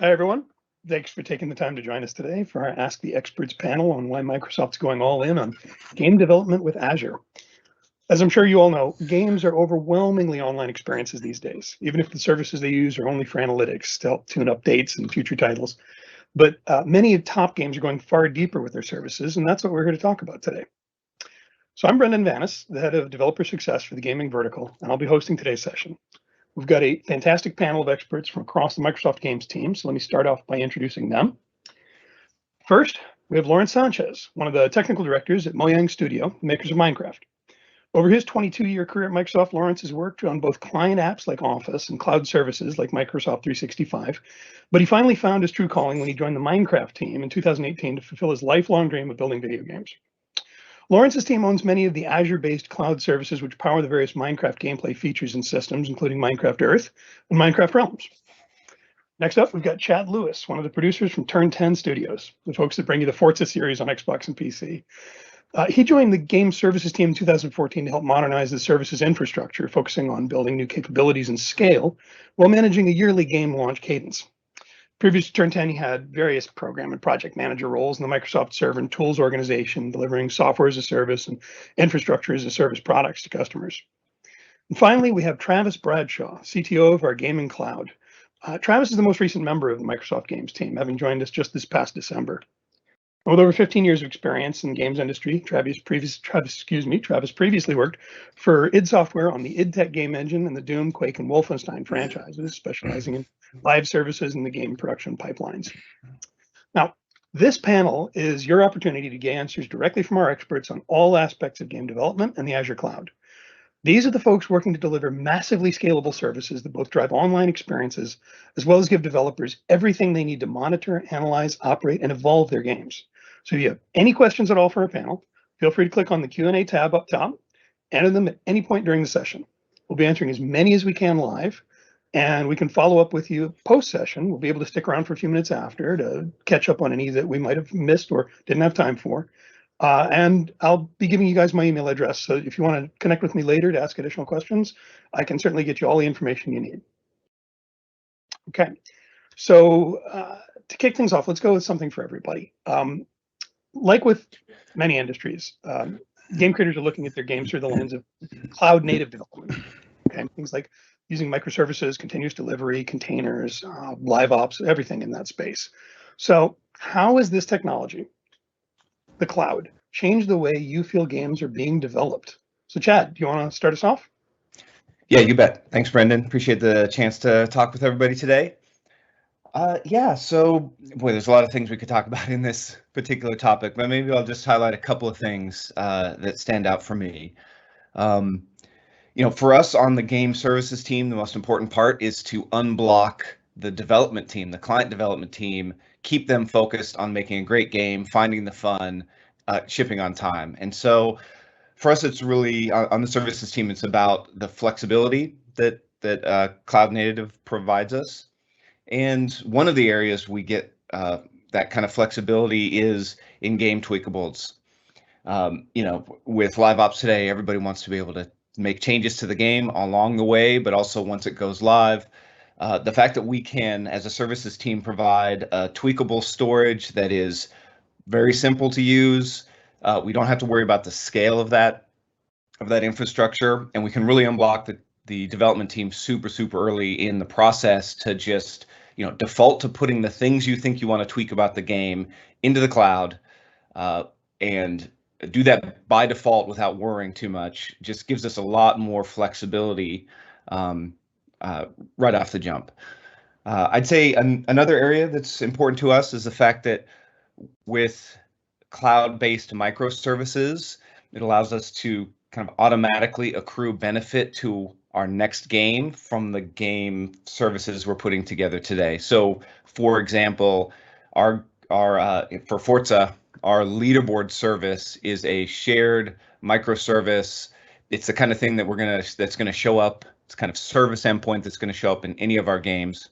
Hi, everyone. Thanks for taking the time to join us today for our Ask the Experts panel on why Microsoft's going all in on game development with Azure. As I'm sure you all know, games are overwhelmingly online experiences these days, even if the services they use are only for analytics to help tune updates and future titles. But many top games are going far deeper with their services, and that's what we're here to talk about today. So I'm Brendan Vanis, the head of developer success for the gaming vertical, and I'll be hosting today's session. We've got a fantastic panel of experts from across the Microsoft Games team, so let me start off by introducing them. First, we have Lawrence Sanchez, one of the technical directors at Mojang Studio, makers of Minecraft. Over his 22-year career at Microsoft, Lawrence has worked on both client apps like Office and cloud services like Microsoft 365, but he finally found his true calling when he joined the Minecraft team in 2018 to fulfill his lifelong dream of building video games. Lawrence's team owns many of the Azure-based cloud services which power the various Minecraft gameplay features and systems, including Minecraft Earth and Minecraft Realms. Next up, we've got Chad Lewis, one of the producers from Turn 10 Studios, the folks that bring you the Forza series on Xbox and PC. He joined the game services team in 2014 to help modernize the services infrastructure, focusing on building new capabilities and scale while managing a yearly game launch cadence. Previous to Turn 10, he had various program and project manager roles in the Microsoft Server and Tools organization, delivering software as a service and infrastructure as a service products to customers. And finally, we have Travis Bradshaw, CTO of our gaming cloud. Travis is the most recent member of the Microsoft Games team, having joined us just this past December. With over 15 years of experience in the games industry, Travis previously worked for id Software on the id Tech game engine and the Doom, Quake, and Wolfenstein franchises, specializing in live services and the game production pipelines. Now, this panel is your opportunity to get answers directly from our experts on all aspects of game development and the Azure cloud. These are the folks working to deliver massively scalable services that both drive online experiences, as well as give developers everything they need to monitor, analyze, operate, and evolve their games. So if you have any questions at all for our panel, feel free to click on the Q&A tab up top, enter them at any point during the session. We'll be answering as many as we can live, and we can follow up with you post-session. We'll be able to stick around for a few minutes after to catch up on any that we might have missed or didn't have time for. And I'll be giving you guys my email address. So if you want to connect with me later to ask additional questions, I can certainly get you all the information you need. Okay, so to kick things off, let's go with something for everybody. Like with many industries, game creators are looking at their games through the lens of cloud native development. Okay, things like using microservices, continuous delivery, containers, live ops, everything in that space. So how is this technology, the cloud, change the way you feel games are being developed? So Chad, do you want to start us off? Yeah, you bet. Thanks, Brendan. Appreciate the chance to talk with everybody today. Yeah, so boy, there's a lot of things we could talk about in this particular topic, but maybe I'll just highlight a couple of things that stand out for me. For us on the game services team, the most important part is to unblock the development team, the client development team, keep them focused on making a great game, finding the fun, shipping on time. And so for us, it's really on the services team, it's about the flexibility that cloud native provides us. And one of the areas we get that kind of flexibility is in-game tweakables. With live ops today, everybody wants to be able to make changes to the game along the way, but also once it goes live. The fact that we can, as a services team, provide tweakable storage that is very simple to use. We don't have to worry about the scale of that infrastructure, and we can really unblock the development team super early in the process to just default to putting the things you think you want to tweak about the game into the cloud, and do that by default without worrying too much. Just gives us a lot more flexibility right off the jump. I'd say another area that's important to us is the fact that with cloud-based microservices, it allows us to kind of automatically accrue benefit to our next game from the game services we're putting together today. So, for example, for Forza, our leaderboard service is a shared microservice. It's the kind of thing that that's gonna show up. It's kind of service endpoint that's gonna show up in any of our games.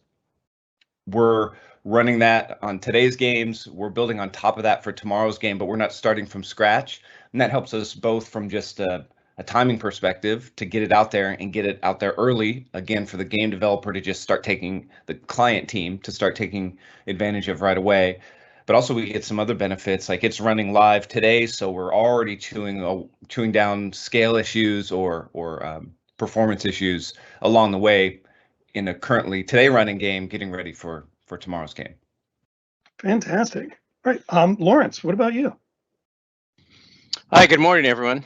We're running that on today's games. We're building on top of that for tomorrow's game, but we're not starting from scratch. And that helps us both from just a a timing perspective to get it out there and get it out there early, again, for the game developer to just start taking, the client team to start taking advantage of right away. But also we get some other benefits, like it's running live today, so we're already chewing down scale issues or performance issues along the way in a currently today running game, getting ready for tomorrow's game. Fantastic. All right, Lawrence, what about you? Hi, good morning, everyone.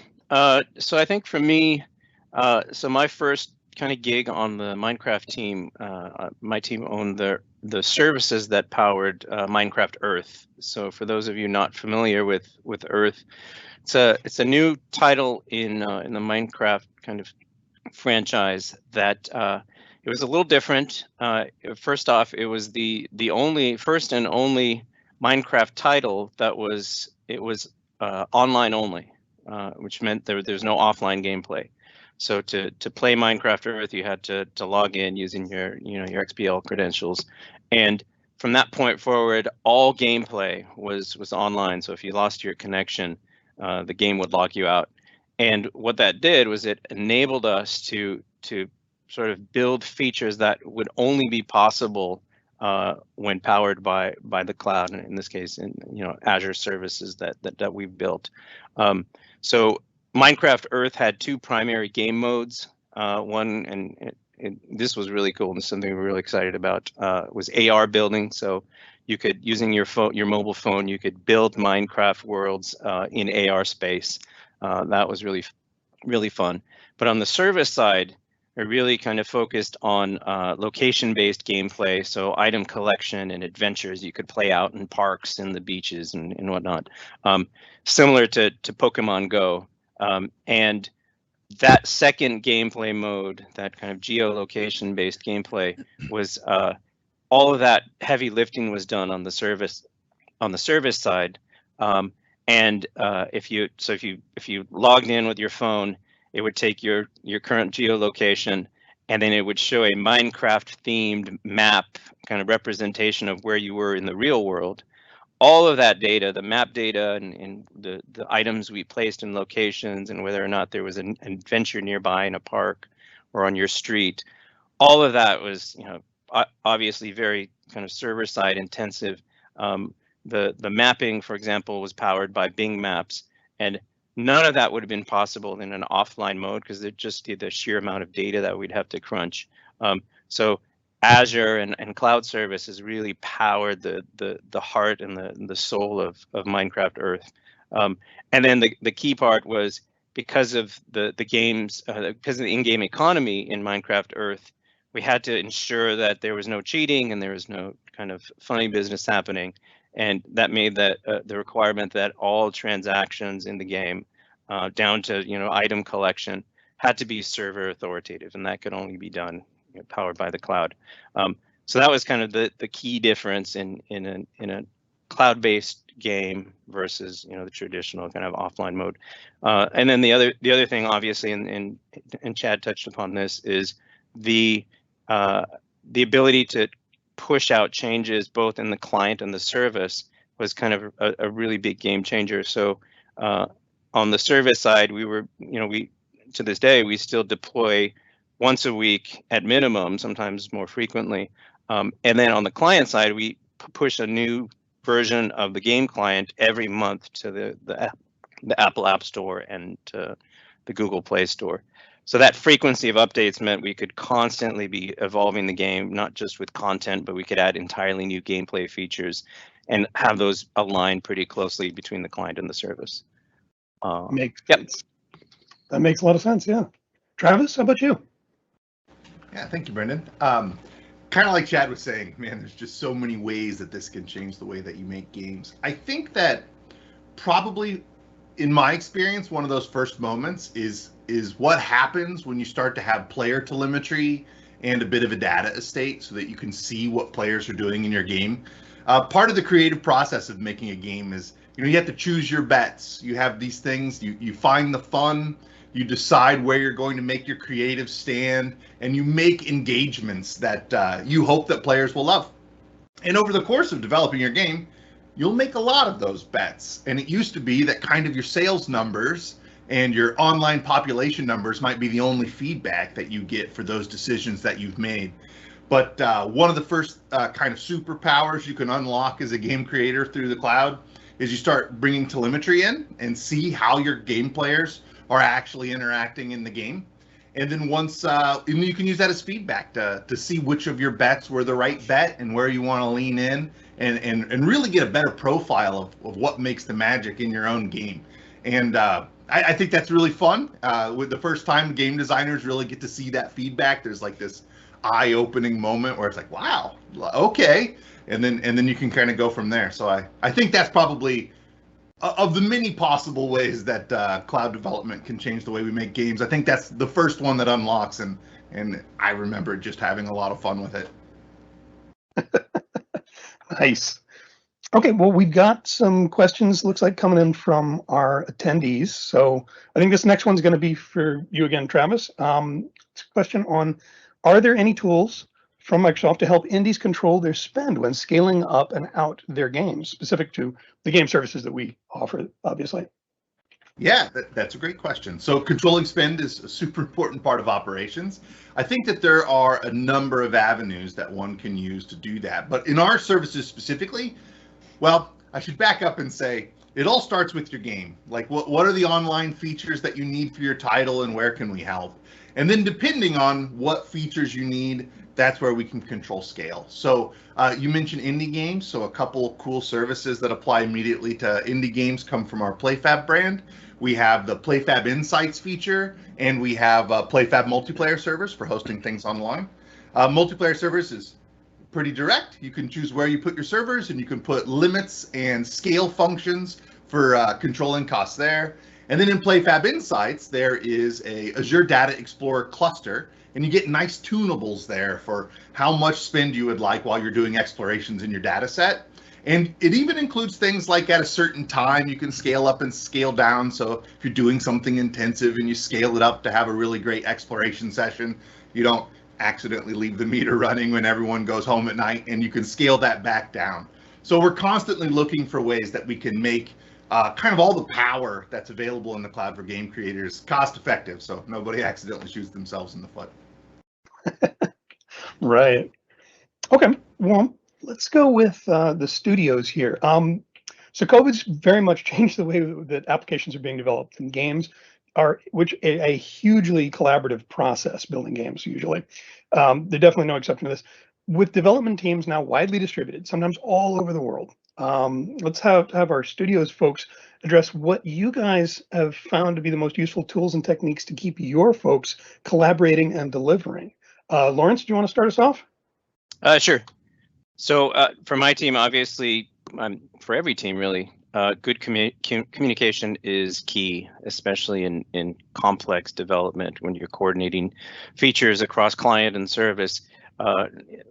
So I think for me, so my first kind of gig on the Minecraft team, my team owned the services that powered Minecraft Earth. So for those of you not familiar with Earth, it's a new title in the Minecraft kind of franchise that it was a little different. First off, it was the first and only Minecraft title that was online only, which meant there's no offline gameplay. So to play Minecraft Earth, you had to log in using your XBL credentials, and from that point forward, all gameplay was online. So if you lost your connection, the game would log you out. And what that did was it enabled us to sort of build features that would only be possible when powered by the cloud, and in this case, Azure services that we've built. So Minecraft Earth had two primary game modes. One, and this was really cool, and something we were really excited about, was AR building. So you could, using your mobile phone, you could build Minecraft worlds in AR space. That was really fun. But on the service side, I really kind of focused on location-based gameplay, so item collection and adventures you could play out in parks and the beaches and whatnot, similar to Pokemon Go. And that second gameplay mode, that kind of geolocation-based gameplay, was all of that heavy lifting was done on the service side. And if you logged in with your phone, it would take your current geolocation, and then it would show a Minecraft themed map, kind of representation of where you were in the real world. All of that data, the map data and the items we placed in locations, and whether or not there was an adventure nearby in a park or on your street, all of that was, obviously very kind of server side intensive. The mapping, for example, was powered by Bing Maps, and none of that would have been possible in an offline mode because they're just the sheer amount of data that we'd have to crunch. So Azure and cloud services really powered the heart and the soul of Minecraft Earth. And then the key part was, because of the games, because of the in-game economy in Minecraft Earth, we had to ensure that there was no cheating and there was no kind of funny business happening. And that made that the requirement that all transactions in the game, down to item collection, had to be server authoritative, and that could only be done powered by the cloud. So that was kind of the key difference in a cloud-based game versus the traditional kind of offline mode. And then the other thing, obviously, and Chad touched upon this, is the ability to push out changes both in the client and the service was kind of a really big game changer. So on the service side, we to this day, we still deploy once a week at minimum, sometimes more frequently. And then on the client side, we push a new version of the game client every month to the Apple App Store and to the Google Play Store. So that frequency of updates meant we could constantly be evolving the game, not just with content, but we could add entirely new gameplay features and have those align pretty closely between the client and the service. Makes sense. That makes a lot of sense, yeah. Travis, how about you? Yeah, thank you, Brendan. Kind of like Chad was saying, man, there's just so many ways that this can change the way that you make games. I think that probably, in my experience, one of those first moments is what happens when you start to have player telemetry and a bit of a data estate so that you can see what players are doing in your game. Part of the creative process of making a game is, you have to choose your bets. You have these things, you find the fun, you decide where you're going to make your creative stand, and you make engagements that you hope that players will love. And over the course of developing your game, you'll make a lot of those bets. And it used to be that kind of your sales numbers and your online population numbers might be the only feedback that you get for those decisions that you've made. But one of the first kind of superpowers you can unlock as a game creator through the cloud is you start bringing telemetry in and see how your game players are actually interacting in the game. And then once, and you can use that as feedback to see which of your bets were the right bet and where you want to lean in and really get a better profile of what makes the magic in your own game. And I think that's really fun. With the first time game designers really get to see that feedback, there's like this eye-opening moment where it's like, wow, okay. And then you can kind of go from there. So I think that's probably, of the many possible ways that cloud development can change the way we make games, I think that's the first one that unlocks, and I remember just having a lot of fun with it. Nice. Okay, well, we've got some questions, looks like, coming in from our attendees. So I think this next one's going to be for you again, Travis. It's a question on, are there any tools from Microsoft to help indies control their spend when scaling up and out their games, specific to the game services that we offer, obviously? Yeah, that's a great question. So controlling spend is a super important part of operations. I think that there are a number of avenues that one can use to do that. But in our services specifically, well, I should back up and say it all starts with your game. Like what are the online features that you need for your title and where can we help? And then depending on what features you need, that's where we can control scale. So you mentioned indie games. So a couple cool services that apply immediately to indie games come from our PlayFab brand. We have the PlayFab Insights feature, and we have PlayFab multiplayer servers for hosting things online. Multiplayer servers is pretty direct. You can choose where you put your servers, and you can put limits and scale functions for controlling costs there. And then in PlayFab Insights, there is a Azure Data Explorer cluster, and you get nice tunables there for how much spend you would like while you're doing explorations in your data set. And it even includes things like at a certain time, you can scale up and scale down. So if you're doing something intensive and you scale it up to have a really great exploration session, you don't accidentally leave the meter running when everyone goes home at night, and you can scale that back down. So we're constantly looking for ways that we can make kind of all the power that's available in the cloud for game creators cost effective, so nobody accidentally shoots themselves in the foot. Right. Okay, well, let's go with the studios here. So COVID's very much changed the way that applications are being developed, and games are, which a hugely collaborative process, building games usually. They're definitely no exception to this. With development teams now widely distributed, sometimes all over the world, let's have our studios folks address what you guys have found to be the most useful tools and techniques to keep your folks collaborating and delivering. Lawrence, do you want to start us off? Sure. So for my team, obviously, for every team really, good communication is key, especially in complex development when you're coordinating features across client and service.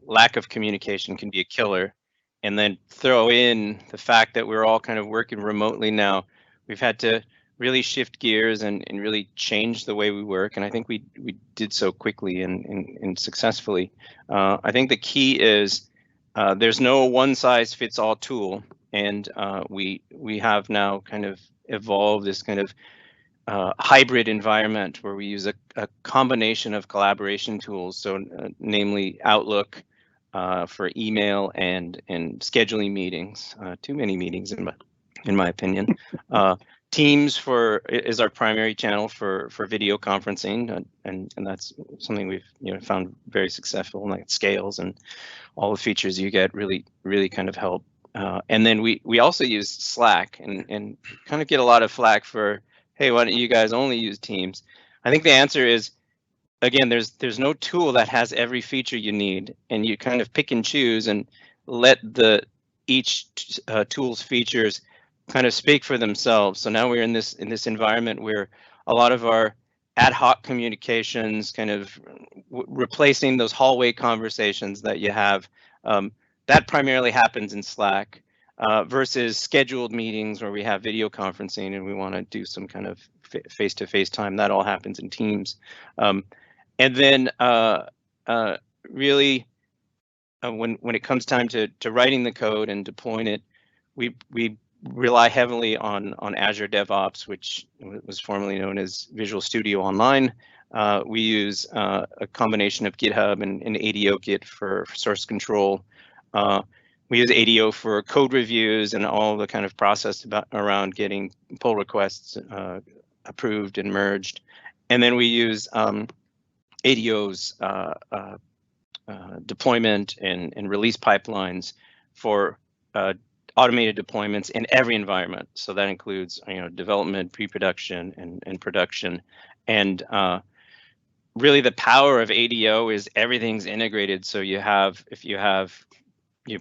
Lack of communication can be a killer. And then throw in the fact that we're all kind of working remotely now. We've had to really shift gears and really change the way we work. And I think we did so quickly and successfully. I think the key is there's no one size fits all tool. And we have now kind of evolved this kind of hybrid environment where we use a combination of collaboration tools. So namely Outlook, for email and scheduling meetings, too many meetings in my opinion. Teams is our primary channel for video conferencing, and that's something we've found very successful, and like it scales, and all the features you get really kind of help. And then we also use Slack and kind of get a lot of flack for, hey, why don't you guys only use Teams? I think the answer is, again, there's no tool that has every feature you need, and you kind of pick and choose and let each tool's features kind of speak for themselves. So now we're in this environment where a lot of our ad hoc communications, kind of replacing those hallway conversations that you have, that primarily happens in Slack, versus scheduled meetings where we have video conferencing and we want to do some kind of face-to-face time. That all happens in Teams. And then really, when it comes time to writing the code and deploying it, we rely heavily on Azure DevOps, which was formerly known as Visual Studio Online. We use a combination of GitHub and ADO Git for source control. We use ADO for code reviews and all the kind of process around getting pull requests approved and merged. And then we use ADO's deployment and release pipelines for automated deployments in every environment. So that includes, development, pre-production, and production. And really, the power of ADO is everything's integrated. So if you have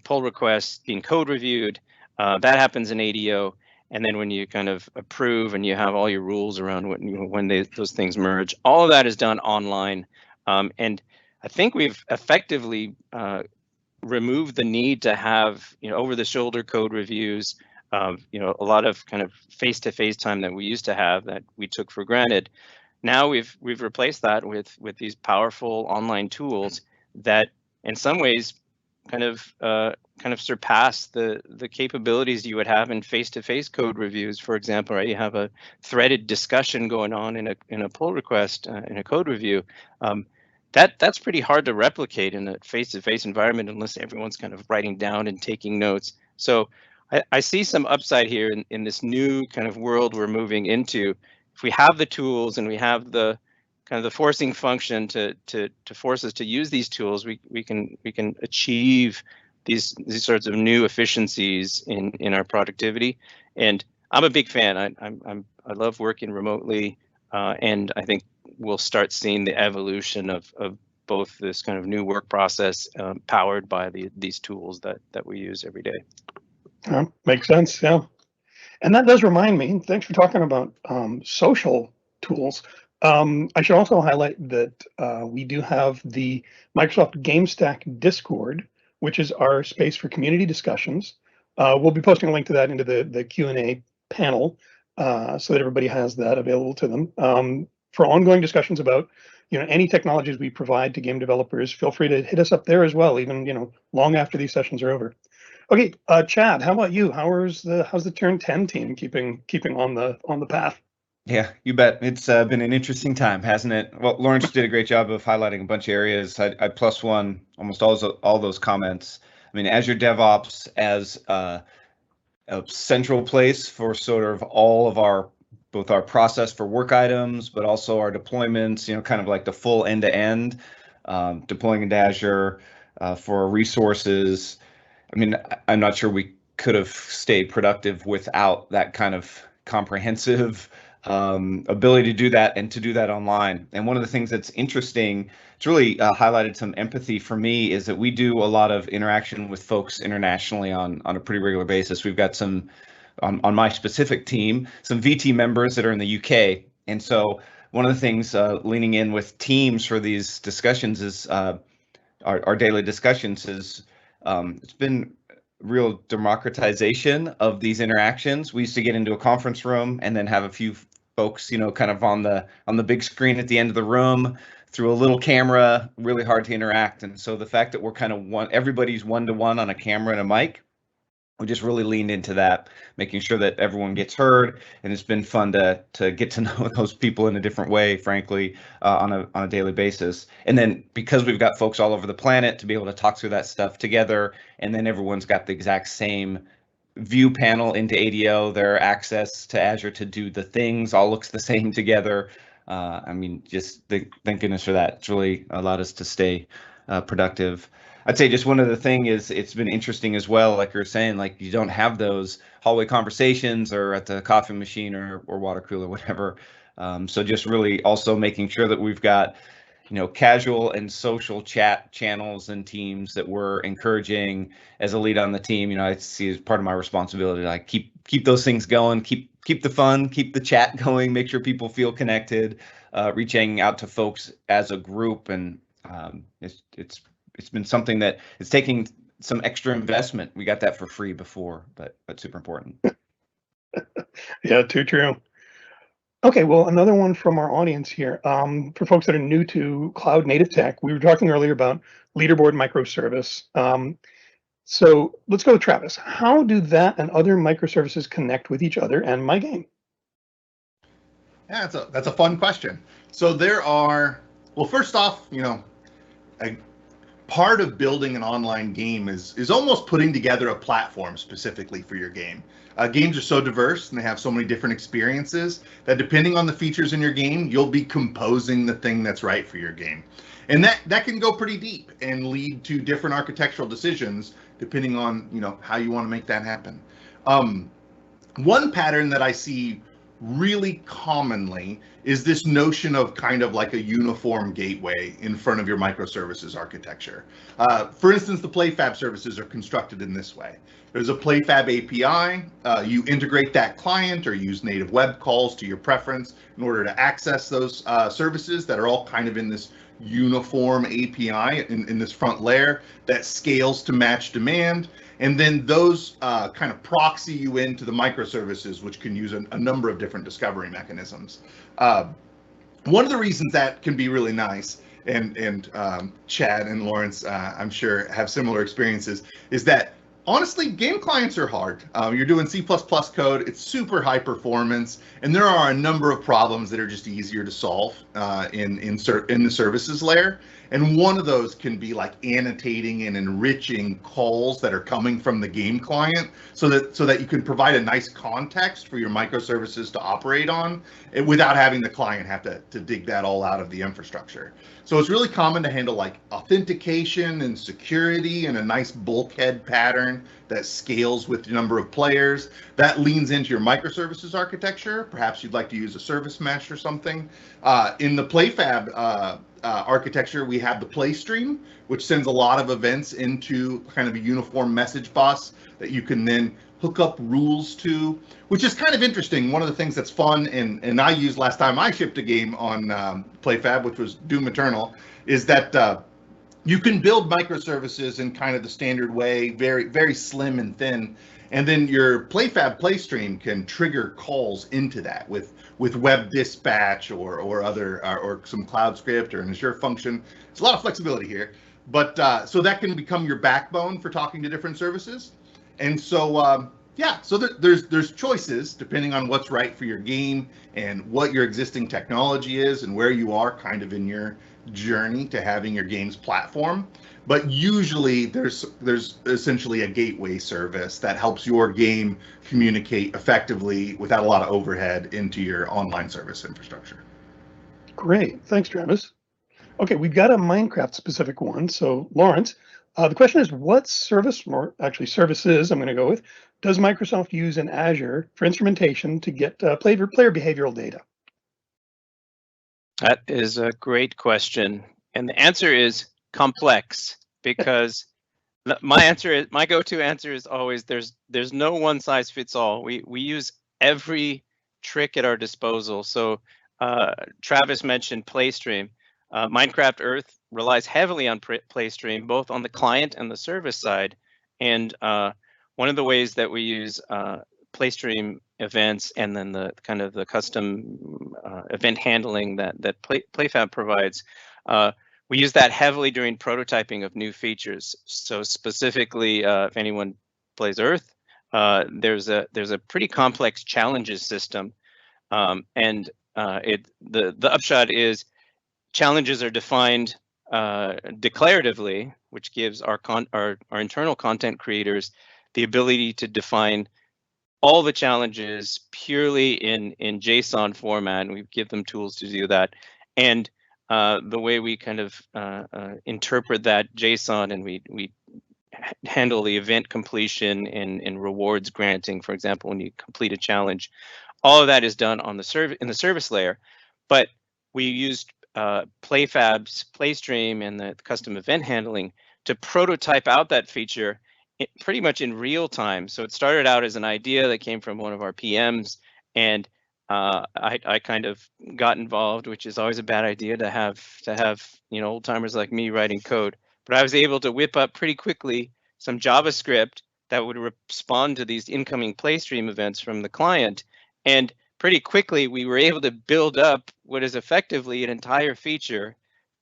pull requests being code reviewed, that happens in ADO. And then when you kind of approve and you have all your rules around when those things merge, all of that is done online. And I think we've effectively removed the need to have over-the-shoulder code reviews. A lot of kind of face-to-face time that we used to have that we took for granted. Now we've replaced that with these powerful online tools that, in some ways, kind of surpass the capabilities you would have in face-to-face code reviews. For example, right, you have a threaded discussion going on in a pull request in a code review. That's pretty hard to replicate in a face-to-face environment unless everyone's kind of writing down and taking notes. So I see some upside here in this new kind of world we're moving into. If we have the tools and we have the kind of the forcing function to force us to use these tools, we can achieve these sorts of new efficiencies in our productivity. And I'm a big fan. I love working remotely, and I think we'll start seeing the evolution of both this kind of new work process powered by these tools that we use every day. Makes sense, yeah. And that does remind me, thanks for talking about social tools. I should also highlight that we do have the Microsoft Gamestack Discord, which is our space for community discussions. We'll be posting a link to that into the Q&A panel so that everybody has that available to them. For ongoing discussions about any technologies we provide to game developers, feel free to hit us up there as well, even long after these sessions are over. Okay, Chad, how about you? How's the Turn 10 team keeping on the path? Yeah, you bet. It's been an interesting time, hasn't it? Well, Lawrence did a great job of highlighting a bunch of areas. I plus one almost all those comments. I mean, Azure DevOps as a central place for sort of all of both our process for work items, but also our deployments, kind of like the full end-to-end, deploying into Azure for resources. I mean, I'm not sure we could have stayed productive without that kind of comprehensive ability to do that and to do that online. And one of the things that's interesting, it's really highlighted some empathy for me, is that we do a lot of interaction with folks internationally on a pretty regular basis. We've got some, on my specific team, some VT members that are in the UK. And so one of the things leaning in with teams for these discussions is our daily discussions is it's been real democratization of these interactions. We used to get into a conference room and then have a few folks, kind of on the big screen at the end of the room through a little camera, really hard to interact. And so the fact that we're kind of everybody's one-to-one on a camera and a mic, we just really leaned into that, making sure that everyone gets heard. And it's been fun to get to know those people in a different way, frankly, on a daily basis. And then because we've got folks all over the planet to be able to talk through that stuff together, and then everyone's got the exact same view panel into ADO, their access to Azure to do the things all looks the same together. I mean, just thank goodness for that. It's really allowed us to stay productive. I'd say just one other thing is it's been interesting as well, like you were saying, like you don't have those hallway conversations or at the coffee machine or water cooler, whatever. So just really also making sure that we've got, casual and social chat channels and teams that we're encouraging as a lead on the team. I see as part of my responsibility to like keep those things going, keep the fun, keep the chat going, make sure people feel connected, reaching out to folks as a group. And it's been something that it's taking some extra investment. We got that for free before, but super important. Yeah, too true. Okay, well, another one from our audience here. For folks that are new to cloud native tech, we were talking earlier about leaderboard microservice. So let's go with Travis. How do that and other microservices connect with each other and my game? Yeah, that's a fun question. So there are, well, first off, a part of building an online game is almost putting together a platform specifically for your game. Games are so diverse and they have so many different experiences that depending on the features in your game, you'll be composing the thing that's right for your game. And that can go pretty deep and lead to different architectural decisions depending on how you want to make that happen. One pattern that I see really commonly is this notion of kind of like a uniform gateway in front of your microservices architecture. For instance, the PlayFab services are constructed in this way. There's a PlayFab API. You integrate that client or use native web calls to your preference in order to access those services that are all kind of in this uniform API in this front layer that scales to match demand. And then those kind of proxy you into the microservices, which can use a number of different discovery mechanisms. One of the reasons that can be really nice, and Chad and Lawrence, I'm sure, have similar experiences, is that honestly, game clients are hard. You're doing C++ code, it's super high performance, and there are a number of problems that are just easier to solve in the services layer. And one of those can be like annotating and enriching calls that are coming from the game client so that you can provide a nice context for your microservices to operate on without having the client have to dig that all out of the infrastructure. So it's really common to handle like authentication and security in a nice bulkhead pattern that scales with the number of players. That leans into your microservices architecture. Perhaps you'd like to use a service mesh or something. In the PlayFab architecture, we have the play stream, which sends a lot of events into kind of a uniform message bus that you can then hook up rules to, which is kind of interesting. One of the things that's fun, and I used last time I shipped a game on PlayFab, which was Doom Eternal, is that you can build microservices in kind of the standard way, very, very slim and thin. And then your PlayFab playstream can trigger calls into that with web dispatch or other or some cloud script or an Azure function. There's a lot of flexibility here, but so that can become your backbone for talking to different services. And so so there's choices depending on what's right for your game and what your existing technology is and where you are kind of in your journey to having your game's platform. But usually there's essentially a gateway service that helps your game communicate effectively without a lot of overhead into your online service infrastructure. Great, thanks, Travis. Okay, we've got a Minecraft specific one. So Lawrence, the question is, what service, or actually services, I'm going to go with, does Microsoft use in Azure for instrumentation to get player behavioral data? That is a great question. And the answer is complex, because my go-to answer is always there's no one size fits all. We use every trick at our disposal. So Travis mentioned PlayStream. Minecraft Earth relies heavily on PlayStream, both on the client and the service side. And one of the ways that we use PlayStream events and then the kind of the custom event handling that PlayFab provides, we use that heavily during prototyping of new features. So specifically, if anyone plays Earth, there's a pretty complex challenges system, and the upshot is challenges are defined declaratively, which gives our internal content creators the ability to define all the challenges purely in JSON format, and we give them tools to do that. And the way we kind of interpret that JSON, and we handle the event completion and rewards granting, for example, when you complete a challenge, all of that is done on the in the service layer. But we used PlayFab's PlayStream and the custom event handling to prototype out that feature pretty much in real time. So it started out as an idea that came from one of our PMs, and I kind of got involved, which is always a bad idea to have old timers like me writing code. But I was able to whip up pretty quickly some JavaScript that would respond to these incoming PlayStream events from the client, and pretty quickly we were able to build up what is effectively an entire feature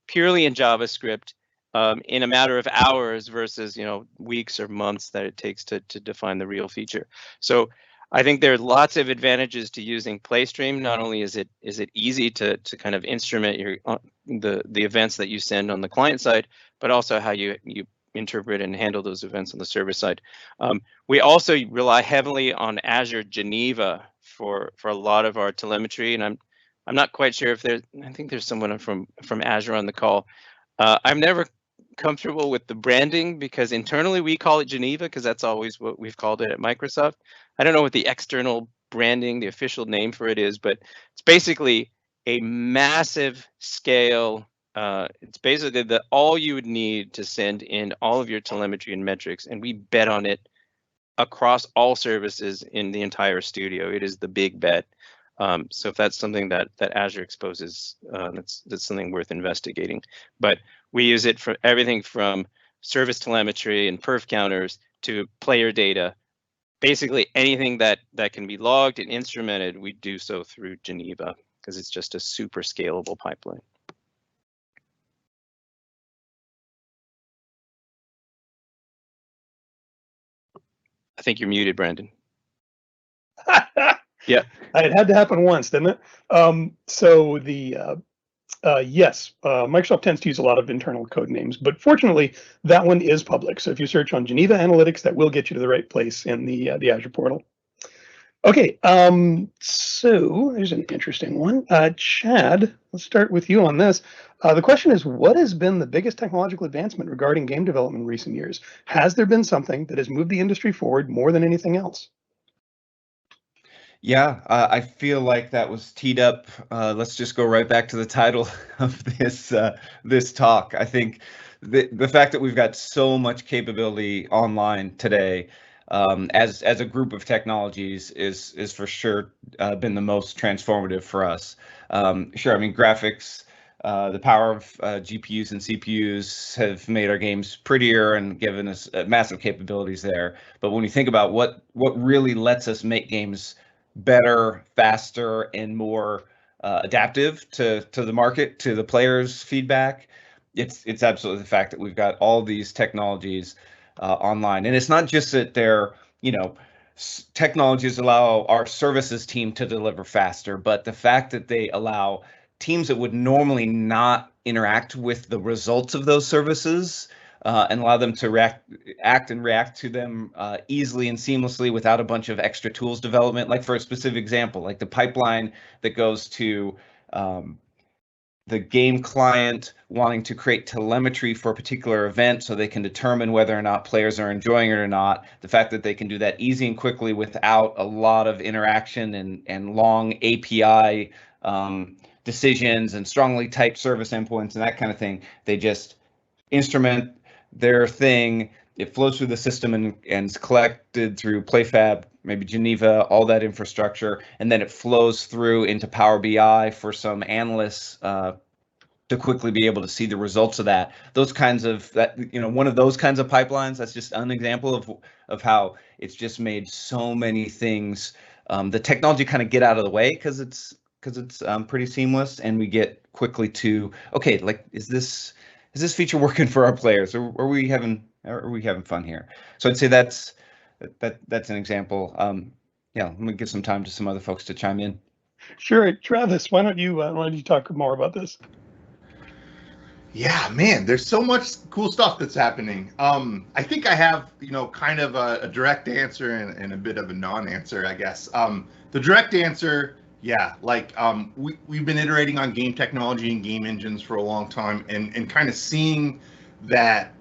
purely in JavaScript in a matter of hours versus weeks or months that it takes to define the real feature. So I think there are lots of advantages to using PlayStream. Not only is it easy to kind of instrument your the events that you send on the client side, but also how you interpret and handle those events on the server side. We also rely heavily on Azure Geneva for a lot of our telemetry, and I'm not quite sure if there's. I think there's someone from Azure on the call. I'm never comfortable with the branding because internally we call it Geneva because that's always what we've called it at Microsoft. I don't know what the external branding, the official name for it is, but it's basically a massive scale. It's basically all you would need to send in all of your telemetry and metrics, and we bet on it across all services in the entire studio. It is the big bet. So if that's something that Azure exposes, that's something worth investigating. But we use it for everything from service telemetry and perf counters to player data. Basically anything that can be logged and instrumented, we do so through Geneva because it's just a super scalable pipeline. I think you're muted, Brandon. Yeah. It had to happen once, didn't it? So yes, Microsoft tends to use a lot of internal code names, but fortunately, that one is public. So if you search on Geneva Analytics, that will get you to the right place in the Azure portal. Okay, so there's an interesting one. Chad, let's start with you on this. The question is, what has been the biggest technological advancement regarding game development in recent years? Has there been something that has moved the industry forward more than anything else? Yeah, I feel like that was teed up. Let's just go right back to the title of this talk. I think the fact that we've got so much capability online today, as a group of technologies, is for sure been the most transformative for us. Sure, I mean graphics, the power of GPUs and CPUs have made our games prettier and given us massive capabilities there. But when you think about what really lets us make games better, faster, and more adaptive to the market, to the players' feedback, it's absolutely the fact that we've got all these technologies online. And it's not just that they're, technologies allow our services team to deliver faster, but the fact that they allow teams that would normally not interact with the results of those services and allow them to act and react to them easily and seamlessly without a bunch of extra tools development. Like for a specific example, like the pipeline that goes to the game client wanting to create telemetry for a particular event so they can determine whether or not players are enjoying it or not. The fact that they can do that easy and quickly without a lot of interaction and long API decisions and strongly typed service endpoints and that kind of thing. They just instrument their thing. It flows through the system and is collected through PlayFab, maybe Geneva, all that infrastructure, and then it flows through into Power BI for some analysts to quickly be able to see the results of that. Those kinds of one of those kinds of pipelines. That's just an example of how it's just made so many things. The technology kind of get out of the way because it's pretty seamless, and we get quickly to okay, like is this feature working for our players, or are we having fun here? So I'd say that's an example. Let me give some time to some other folks to chime in. Sure, Travis, why don't you talk more about this? Yeah, man, there's so much cool stuff that's happening. I think I have, kind of a direct answer and a bit of a non-answer, I guess. The direct answer, yeah, like we've been iterating on game technology and game engines for a long time, and kind of seeing that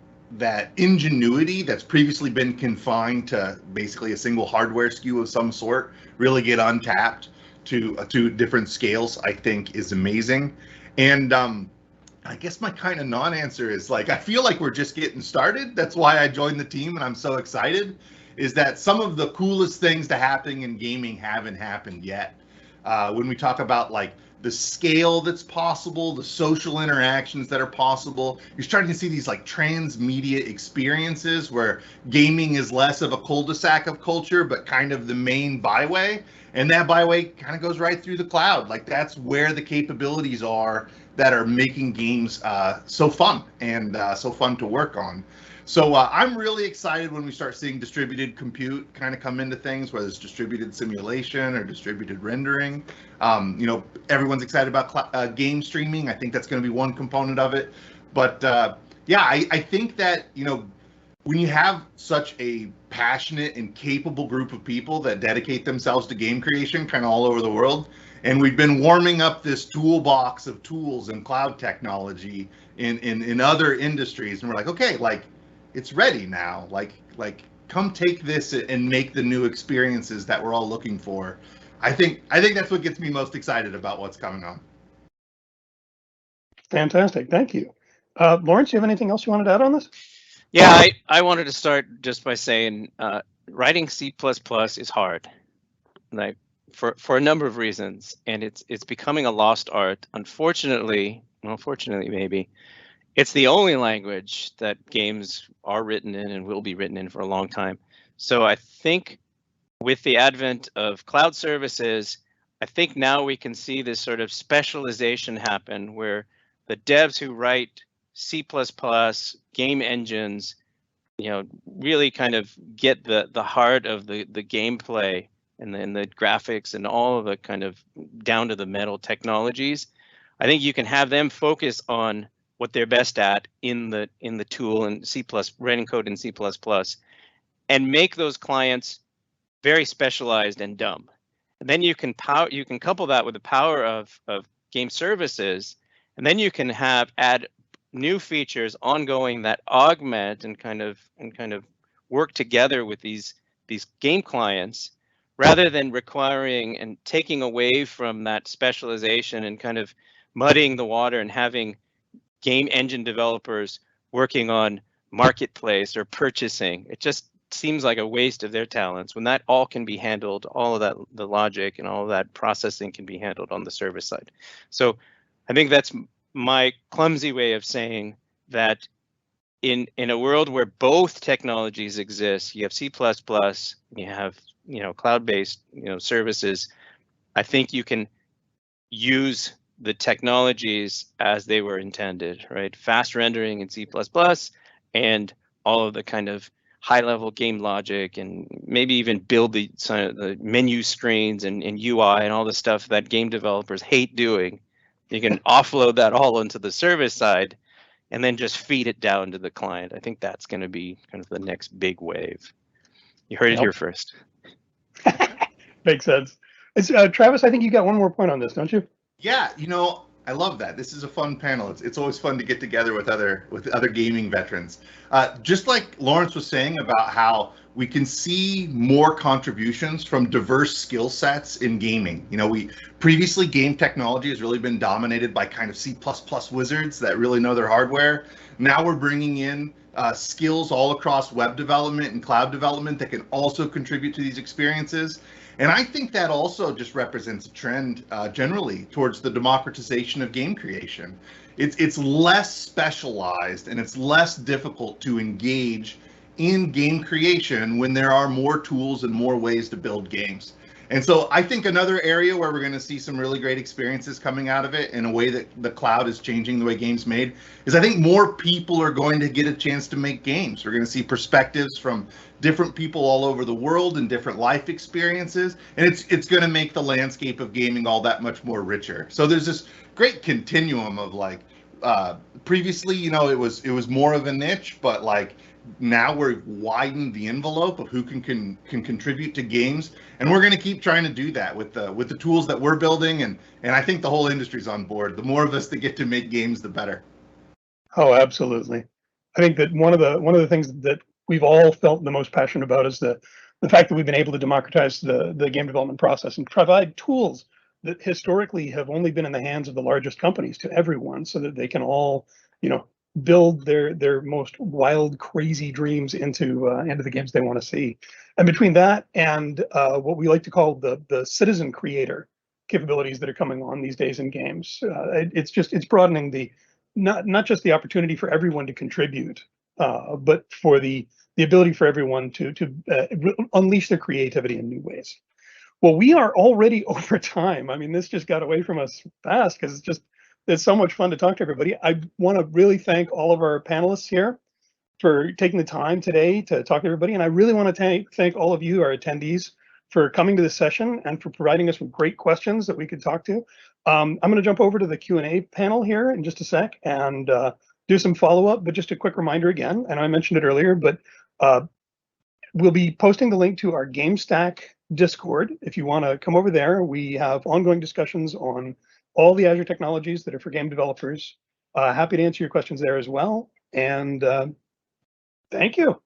ingenuity that's previously been confined to basically a single hardware SKU of some sort really get untapped to different scales, I think is amazing. And I guess my kind of non-answer is like, I feel like we're just getting started. That's why I joined the team and I'm so excited, is that some of the coolest things to happen in gaming haven't happened yet. When we talk about like the scale that's possible, the social interactions that are possible. You're starting to see these like transmedia experiences where gaming is less of a cul-de-sac of culture, but kind of the main byway. And that byway kind of goes right through the cloud. Like that's where the capabilities are that are making games so fun and so fun to work on. So I'm really excited when we start seeing distributed compute kind of come into things, whether it's distributed simulation or distributed rendering. You know, everyone's excited about game streaming. I think that's going to be one component of it. But yeah, I think that, you know, when you have such a passionate and capable group of people that dedicate themselves to game creation kind of all over the world, and we've been warming up this toolbox of tools and cloud technology in other industries, and we're like, okay, like, it's ready now. Like come take this and make the new experiences that we're all looking for. I think that's what gets me most excited about what's coming on. Fantastic, thank you. Lawrence, you have anything else you wanted to add on this? Yeah, I wanted to start just by saying writing C++ is hard, like for a number of reasons, and it's becoming a lost art. Unfortunately, well, fortunately maybe, it's the only language that games are written in and will be written in for a long time. So I think with the advent of cloud services, I think now we can see this sort of specialization happen where the devs who write C++ game engines, you know, really kind of get the heart of the gameplay and then the graphics and all of the kind of down to the metal technologies. I think you can have them focus on what they're best at in the tool and C++, writing code in C++, and make those clients very specialized and dumb. And then you can couple that with the power of game services, and then you can add new features ongoing that augment and kind of work together with these game clients, rather than requiring and taking away from that specialization and kind of muddying the water and having game engine developers working on marketplace or purchasing. It just seems like a waste of their talents when that all can be handled, all of that, the logic and all of that processing can be handled on the service side. So I think that's my clumsy way of saying that in a world where both technologies exist, you have C++, you have, you know, cloud-based, you know, services. I think you can use the technologies as they were intended, right? Fast rendering in C++ and all of the kind of high-level game logic, and maybe even build the menu screens and UI and all the stuff that game developers hate doing. You can offload that all into the service side and then just feed it down to the client. I think that's going to be kind of the next big wave. You heard it here first. Makes sense. Travis, I think you got one more point on this, don't you? Yeah, you know, I love that. This is a fun panel. It's always fun to get together with other gaming veterans. Just like Lawrence was saying about how we can see more contributions from diverse skill sets in gaming. You know, previously game technology has really been dominated by kind of C++ wizards that really know their hardware. Now we're bringing in skills all across web development and cloud development that can also contribute to these experiences. And I think that also just represents a trend generally towards the democratization of game creation. It's less specialized and it's less difficult to engage in game creation when there are more tools and more ways to build games. And so I think another area where we're going to see some really great experiences coming out of it in a way that the cloud is changing the way games made is I think more people are going to get a chance to make games. We're going to see perspectives from different people all over the world and different life experiences, and it's going to make the landscape of gaming all that much more richer. So there's this great continuum of like previously, you know, it was more of a niche, but like now we've widened the envelope of who can contribute to games, and we're going to keep trying to do that with the tools that we're building, and I think the whole industry's on board. The more of us that get to make games, the better. Oh, absolutely. I think that one of the things that we've all felt the most passionate about is the fact that we've been able to democratize the game development process and provide tools that historically have only been in the hands of the largest companies to everyone, so that they can all, you know, build their most wild, crazy dreams into the games they want to see. And between that and what we like to call the citizen creator capabilities that are coming on these days in games. It's broadening the not just the opportunity for everyone to contribute, but for the ability for everyone to unleash their creativity in new ways. Well, we are already over time. I mean, this just got away from us fast because it's so much fun to talk to everybody. I want to really thank all of our panelists here for taking the time today to talk to everybody. And I really want to thank all of you, our attendees, for coming to this session and for providing us with great questions that we could talk to. I'm going to jump over to the Q&A panel here in just a sec and do some follow-up, but just a quick reminder again, and I mentioned it earlier, but we'll be posting the link to our Gamestack Discord. If you want to come over there, we have ongoing discussions on all the Azure technologies that are for game developers. Happy to answer your questions there as well. And thank you.